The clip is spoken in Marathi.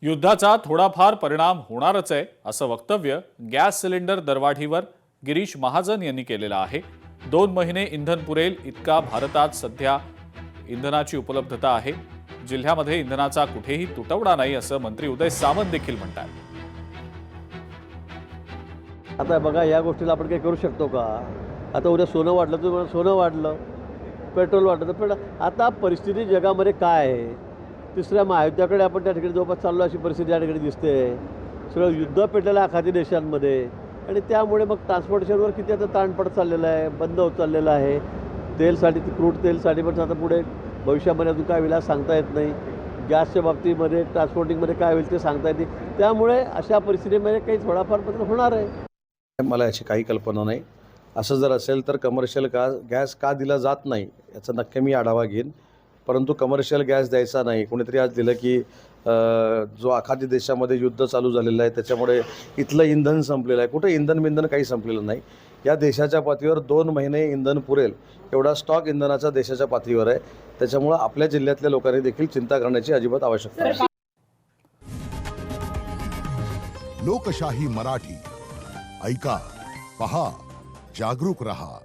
युद्धाचा थोडाफार परिणाम होणारच आहे असं वक्तव्य गॅस सिलेंडर दरवाढीवर गिरीश महाजन यांनी केलेलं आहे। 2 महिने इंधन पुरेल इतका भारतात सध्या इंधनाची उपलब्धता आहे। जिल्ह्यामध्ये इंधनाचा कुठेही तुटवडा नाही असं मंत्री उदय सामंत देखील म्हणतात। आता बघा, या गोष्टीला आपण काही करू शकतो का? आता उद्या सोनं वाढलं तर सोनं वाढलं, पेट्रोल वाढलं तर पेट्रोल। आता परिस्थिती जगामध्ये काय आहे? तिसऱ्या महायुद्धाकडे आपण त्या ठिकाणी जवळपास चाललो अशी परिस्थिती या ठिकाणी दिसते। सगळं युद्ध पेटलेलं आहे आखाती देशांमध्ये आणि त्यामुळे मग ट्रान्सपोर्टेशनवर किती आता ताण पडत चाललेला आहे, बंद होत चाललेलं आहे। तेलसाठी, क्रूड तेलसाठी पण आता पुढे भविष्यामध्ये अजून काय होईल सांगता येत नाही। गॅसच्या बाबतीमध्ये, ट्रान्सपोर्टिंगमध्ये काय होईल ते सांगता येते। त्यामुळे अशा परिस्थितीमध्ये काही थोडाफार बदल होणार आहे। मला याची काही कल्पना नाही। असं जर असेल तर कमर्शियल गॅस का दिला जात नाही याचा नक्की मी आढावा घेईन। परंतु कमर्शियल गॅस द्यायचा नाही, कोणीतरी आज दिलं की जो आखाती देशामध्ये युद्ध चालू झालेलं आहे त्याच्यामुळे इथलं इंधन संपलेलं आहे। कुठे इंधन काही संपलेलं नाही। या देशाच्या पातळीवर 2 महिने इंधन पुरेल एवढा स्टॉक इंधनाचा देशाच्या पातळीवर आहे। त्याच्यामुळे आपल्या जिल्ह्यातल्या लोकांनी देखील चिंता करण्याची अजिबात आवश्यकता नाही। लोकशाही मराठी ऐका, पहा, जागरूक रहा।